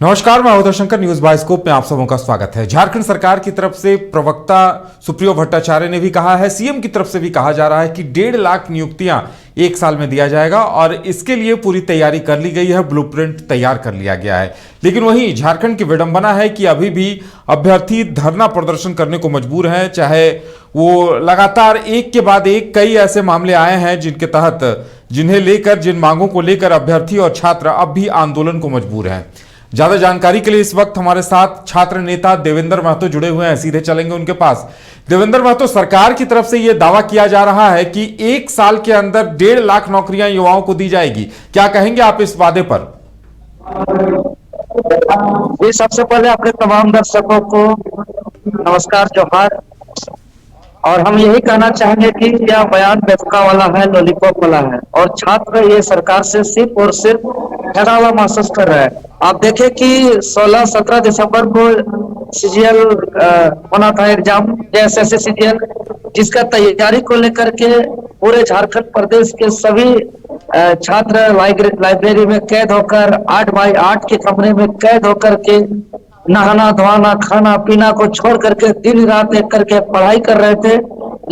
नमस्कार, मैं अवधर Shankar. News bioscope में आप सबों का स्वागत है। झारखंड सरकार की तरफ से प्रवक्ता सुप्रियो भट्टाचार्य ने भी कहा है, सीएम की तरफ से भी कहा जा रहा है कि 1.5 लाख नियुक्तियां एक साल में दिया जाएगा और इसके लिए पूरी तैयारी कर ली गई है, ब्लूप्रिंट तैयार कर लिया गया है। लेकिन वहीं झारखंड की विडंबना है कि अभी भी अभ्यर्थी धरना प्रदर्शन करने को मजबूर हैं, चाहे वो लगातार एक के बाद एक कई ऐसे मामले आए हैं जिनके तहत जिन मांगों को लेकर अभ्यर्थी और छात्र अब भी आंदोलन को मजबूर हैं। ज्यादा जानकारी के लिए इस वक्त हमारे साथ छात्र नेता देवेंद्र महतो जुड़े हुए हैं, सीधे चलेंगे उनके पास। देवेंद्र महतो, सरकार की तरफ से यह दावा किया जा रहा है कि एक साल के अंदर 1.5 लाख नौकरियां युवाओं को दी जाएगी, क्या कहेंगे आप इस वादे पर? ये सबसे पहले अपने तमाम दर्शकों को नमस्कार, जोहार। और हम यही कहना चाहेंगे कि यह बयान बेफका वाला है, लॉलीपॉप वाला है और छात्र ये सरकार से सिर्फ और सिर्फ ठगा हुआ महसूस कर रहा है। आप देखें कि 16-17 दिसंबर को सीजीएल होना था एग्जाम, जेएसएससी सीजीएल, जिसका तैयारी को लेकर के पूरे झारखंड प्रदेश के सभी छात्र लाइब्रेरी में कैद होकर 8x8 के कमरे में कैद होकर के नहाना धोना खाना पीना को छोड़ करके दिन रात एक करके पढ़ाई कर रहे थे।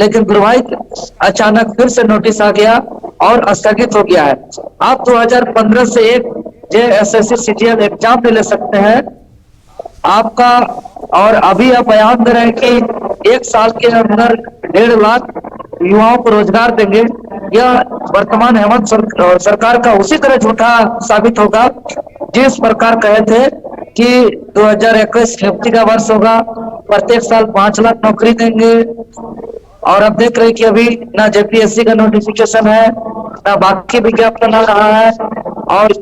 लेकिन दुर्भाग्य अचानक फिर से नोटिस आ गया और स्थगित हो गया है। आप 2015 से एक जेएसएससी सीजीएल एग्जाम भी ले सकते हैं आपका, और अभी आप बयान दे रहे हैं कि एक साल के अंदर 1.5 लाख युवाओं को रोजगार देंगे। यह वर्तमान हेमंत सरकार का उसी तरह झूठा साबित होगा जिस प्रकार कहे थे कि 2021 नियुक्ति का वर्ष होगा, प्रत्येक साल 5 लाख नौकरी देंगे। और अब देख रहे हैं कि अभी ना जेपीएससी का नोटिफिकेशन है, ना बाकी विज्ञापन आ रहा है, और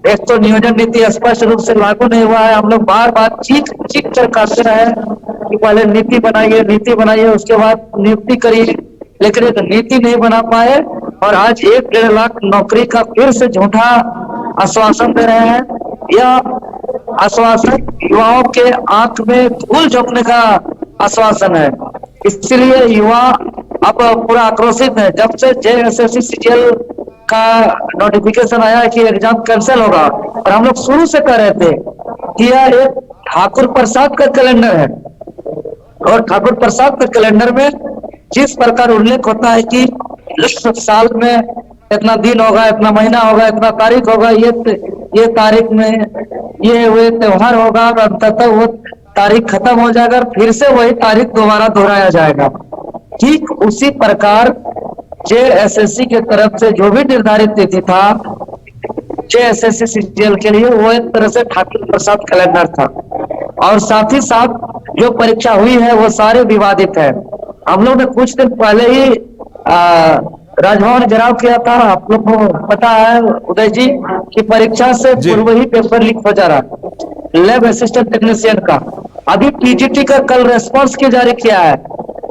एक तो नियोजन नीति स्पष्ट रूप से लागू नहीं हुआ है। हम लोग बार बार चीख कर कहते रहे कि पहले नीति बनाइए, उसके बाद नियुक्ति करिए, लेकिन एक नीति नहीं बना पाए और आज 1.5 लाख नौकरी का फिर से झूठा आश्वासन दे रहे हैं। यह आश्वासन युवाओं के आंख में धूल झोंकने का आश्वासन है, इसलिए युवा अब पूरा आक्रोशित है। जब से जेएसएससी सीजीएल का नोटिफिकेशन आया कि एग्जाम कैंसिल होगा, और हम लोग शुरू से कह रहे थे कि यह एक ठाकुर प्रसाद का कैलेंडर है, और ठाकुर प्रसाद के कैलेंडर में जिस प्रकार उल्लेख होता है कि साल में इतना दिन होगा, इतना महीना होगा, इतना तारीख होगा, ये तारीख में ये त्योहार होगा और अंततः वो तारीख खत्म हो जाएगा और फिर से वही तारीख दोबारा दोहराया जाएगा। ठीक उसी प्रकार जेएसएससी के तरफ से जो भी निर्धारित तिथि था जेएसएससी सीजीएल के लिए, वो एक तरह से ठाकुर प्रसाद कैलेंडर था। और साथ ही साथ जो परीक्षा हुई है वो सारे विवादित है। हम लोग ने कुछ दिन पहले ही राजभवन घेराव किया था, आप लोग को पता है उदय जी, कि परीक्षा से पूर्व ही पेपर लीक हो जा रहा है लैब असिस्टेंट टेक्नीशियन का। अभी पीजीटी का कल रेस्पॉन्स की जारी किया है,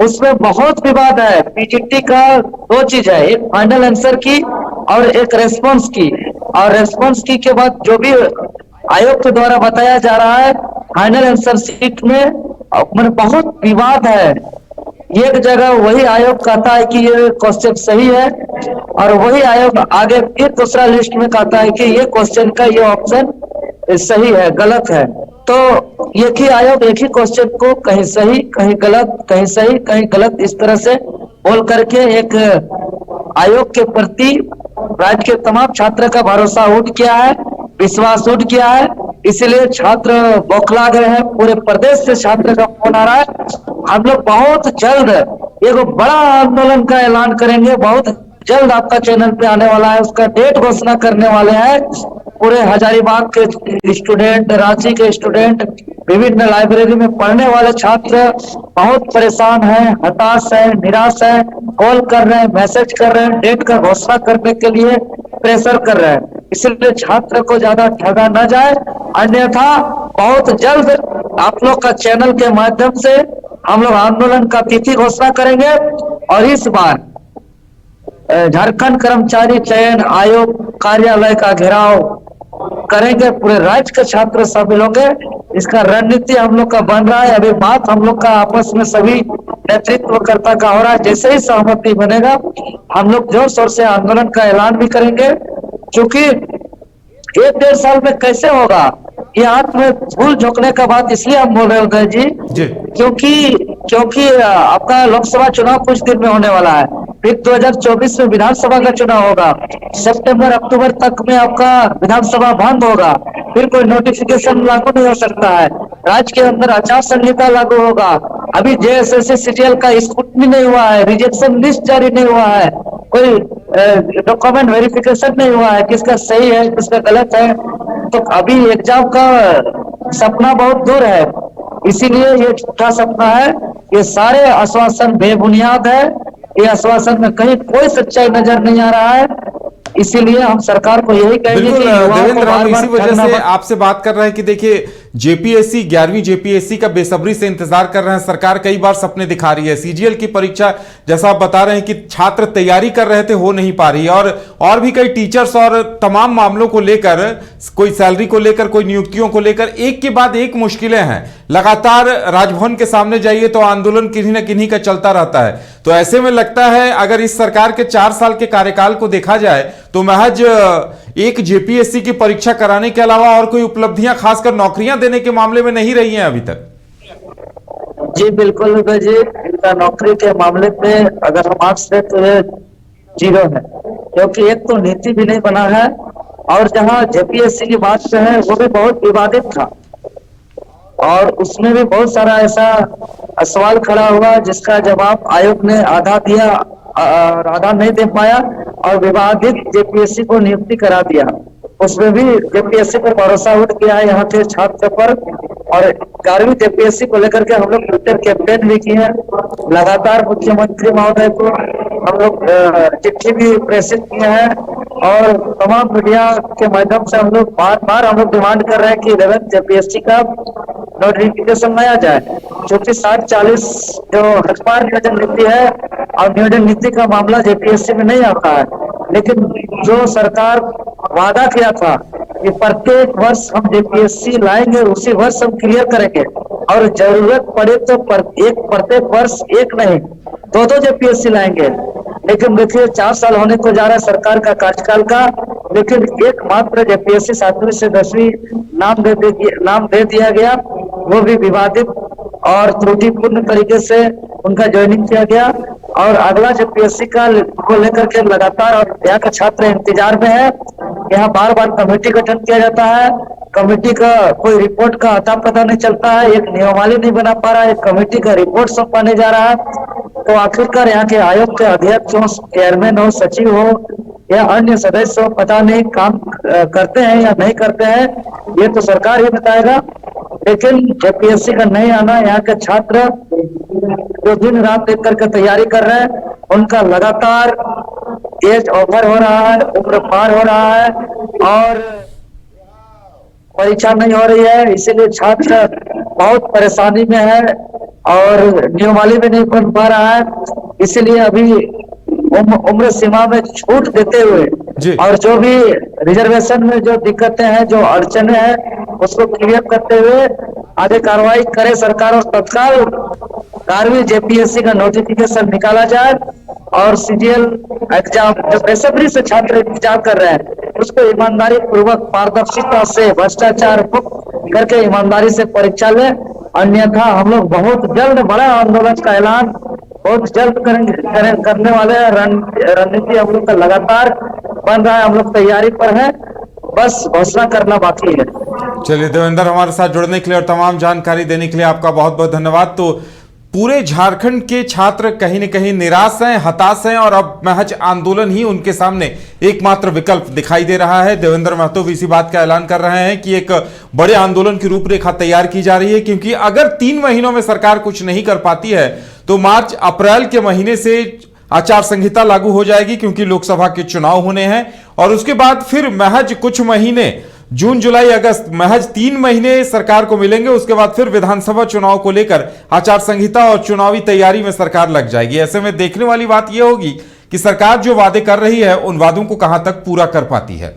उसमें बहुत विवाद है। पीजीटी का 2 चीज है, एक फाइनल आंसर की और एक रेस्पॉन्स की। और रेस्पॉन्स की के बाद जो भी आयोग के द्वारा बताया जा रहा है, फाइनल आंसर शीट में बहुत विवाद है। एक जगह वही आयोग कहता है कि ये क्वेश्चन सही है, और वही आयोग आगे फिर दूसरा लिस्ट में कहता है कि ये क्वेश्चन का ये ऑप्शन सही है, गलत है। तो एक ही आयोग एक ही क्वेश्चन को कहीं सही कहीं गलत, कहीं सही कहीं गलत, इस तरह से बोल करके एक आयोग के प्रति राज्य के तमाम छात्र का भरोसा उठ गया है, विश्वास उठ गया है। इसलिए छात्र बौखला गए हैं। पूरे प्रदेश से छात्र का फोन आ रहा है। हम लोग बहुत जल्द एक बड़ा आंदोलन का ऐलान करेंगे, बहुत जल्द आपका चैनल पे आने वाला है, उसका डेट घोषणा करने वाले हैं। पूरे हजारीबाग के स्टूडेंट, रांची के स्टूडेंट, विभिन्न लाइब्रेरी में पढ़ने वाले छात्र बहुत परेशान हैं, हताश हैं, निराश हैं, कॉल कर रहे हैं, मैसेज कर रहे हैं, डेट का घोषणा करने के लिए प्रेशर कर रहे हैं। इसलिए छात्र को ज्यादा ठगा न जाए, अन्यथा बहुत जल्द आप लोग का चैनल के माध्यम से हम लोग आंदोलन का तिथि घोषणा करेंगे। और इस बार झारखंड कर्मचारी चयन आयोग कार्यालय का घेराव करेंगे, पूरे राज्य के छात्र शामिल होंगे। इसका रणनीति हम लोग का बन रहा है। अभी बात हम लोग का आपस में सभी नेतृत्वकर्ता का हो रहा है। जैसे ही सहमति बनेगा हम लोग जोर शोर से आंदोलन का ऐलान भी करेंगे, क्योंकि 1-1.5 साल में कैसे होगा? ये हाथ में धूल झोंकने का बात इसलिए हम बोल रहे हैं उदय जी, जी क्योंकि आपका लोकसभा चुनाव कुछ दिन में होने वाला है, फिर 2024 में विधानसभा का चुनाव होगा, सितंबर अक्टूबर तक में आपका विधानसभा बंद होगा, फिर कोई नोटिफिकेशन लागू नहीं हो सकता है, राज्य के अंदर आचार संहिता लागू होगा, अभी जेएसएससी सीजीएल का स्क्रूटनी नहीं हुआ है, रिजेक्शन लिस्ट जारी नहीं हुआ है, कोई डॉक्यूमेंट वेरिफिकेशन नहीं हुआ है, किसका सही है किसका गलत है, तो अभी एग्जाम का सपना बहुत दूर है, इसीलिए ये झूठा सपना है, ये सारे आश्वासन बेबुनियाद है, ये आश्वासन में कहीं कोई सच्चाई नजर नहीं आ रहा है, इसीलिए हम सरकार को यही कहेंगे बिल्कुल कि युवाओं को देवेंद्र, हम बार-बार इसी वजह ठगना से मत। आपसे बात कर रहे हैं कि देखिए जेपीएससी 11वीं जेपीएससी का बेसब्री से इंतजार कर रहे हैं। सरकार कई बार सपने दिखा रही है, सीजीएल की परीक्षा जैसा आप बता रहे हैं कि छात्र तैयारी कर रहे थे, हो नहीं पा रही है, और भी कई टीचर्स और तमाम मामलों को लेकर, कोई सैलरी को लेकर, कोई नियुक्तियों को लेकर एक के बाद एक मुश्किलें हैं। लगातार राजभवन के सामने जाइए तो आंदोलन किन्हीं न किन्हीं का चलता रहता है। तो ऐसे में लगता है अगर इस सरकार के 4 साल के कार्यकाल को देखा जाए तो महज एक जेपीएससी की परीक्षा कराने के अलावा और कोई उपलब्धियां खासकर नौकरियां देने के मामले में नहीं रही हैं अभी तक। जी बिल्कुल उदय जी, इनका नौकरी के मामले पे अगर हम मार्क्स दें तो ये 0 है, क्योंकि एक तो नीति भी नहीं बना है, और जहां जेपीएससी की बात पे है वो भी बहुत विवादित था, और उसमें भी बहुत सारा ऐसा सवाल खड़ा हुआ जिसका जवाब आयोग ने आधा दिया और आधा नहीं दे पाया, और विवादित जेपीएससी को नियुक्ति करा दिया। उसमें भी जेपीएससी पर भरोसा उठ गया है यहाँ के छात्र पर, और 11वीं जेपीएससी को लेकर के हम लोग ट्विटर कैंपेन भी किए हैं, लगातार मुख्यमंत्री महोदय को हम लोग चिट्ठी भी प्रेषित किए हैं, और तमाम मीडिया के माध्यम से हम लोग बार बार हम लोग डिमांड कर रहे हैं कि 11वीं जेपीएससी का नोटिफिकेशन लाया जाए, क्योंकि 60-40 जो अखबार नियोजन नीति है और नियोजन नीति का मामला जेपीएससी में नहीं आता है, लेकिन जो सरकार वादा किया था कि प्रत्येक वर्ष हम जेपीएससी लाएंगे, उसी वर्ष हम क्लियर करेंगे, और जरूरत पड़े तो प्रत्येक वर्ष एक नहीं 2-2 जेपीएससी लाएंगे। लेकिन देखिए 4 साल होने को जा रहा है सरकार का कार्यकाल का, लेकिन एकमात्र जेपीएससी 7वीं से 10वीं नाम दे दिया गया, वो भी विवादित और त्रुटिपूर्ण तरीके से उनका ज्वाइनिंग किया गया, और अगला जेपीएससी को लेकर के लगातार और यहाँ का छात्र इंतजार में है। यहाँ बार बार कमेटी गठन किया जाता है, कमेटी का कोई रिपोर्ट का अता पता नहीं चलता है, एक नियमावली नहीं बना पा रहा है, एक कमेटी का रिपोर्ट सौंपने जा रहा है, तो आखिरकार यहाँ के आयोग के अध्यक्ष हो, चेयरमैन हो, सचिव हो या अन्य सदस्य हो, पता नहीं काम करते हैं या नहीं करते हैं, ये तो सरकार ही बताएगा। लेकिन जेपीएससी का नहीं आना, यहाँ के छात्र जो दिन रात देख करके तैयारी कर रहे हैं, उनका लगातार एज ओवर हो रहा है, उम्र पार हो रहा है, और परीक्षा नहीं हो रही है, इसीलिए छात्र बहुत परेशानी में है, और नियमावली भी नहीं बन पा रहा है, इसीलिए अभी उम्र सीमा में छूट देते हुए और जो भी रिजर्वेशन में जो दिक्कतें हैं, जो अड़चने हैं, उसको क्लियर करते हुए आगे कार्रवाई करे सरकार, और तत्काल 11वीं जेपीएससी का नोटिफिकेशन निकाला जाए, और सीजीएल एग्जाम जो बेसब्री से छात्र इंतजार कर रहे हैं उसको ईमानदारी पूर्वक, पारदर्शिता से, भ्रष्टाचार मुक्त करके ईमानदारी से परीक्षा ले, अन्यथा हम लोग बहुत जल्द बड़ा आंदोलन का ऐलान बहुत जल्द करने वाले हैं। रणनीति हम लोग का लगातार बन रहा है, हम लोग तैयारी पर है, बस घोषणा करना बाकी है। चलिए देवेंद्र, हमारे साथ जुड़ने के लिए और तमाम जानकारी देने के लिए आपका बहुत बहुत धन्यवाद। तो पूरे झारखंड के छात्र कहीं न कहीं निराश हैं, हताश हैं, और अब महज आंदोलन ही उनके सामने एकमात्र विकल्प दिखाई दे रहा है। देवेंद्र महतो भी इसी बात का ऐलान कर रहे हैं कि एक बड़े आंदोलन की रूपरेखा तैयार की जा रही है, क्योंकि अगर 3 महीनों में सरकार कुछ नहीं कर पाती है तो मार्च अप्रैल के महीने से आचार संहिता लागू हो जाएगी, क्योंकि लोकसभा के चुनाव होने हैं, और उसके बाद फिर महज कुछ महीने, जून जुलाई अगस्त, महज 3 महीने सरकार को मिलेंगे। उसके बाद फिर विधानसभा चुनाव को लेकर आचार संहिता और चुनावी तैयारी में सरकार लग जाएगी। ऐसे में देखने वाली बात यह होगी कि सरकार जो वादे कर रही है उन वादों को कहां तक पूरा कर पाती है।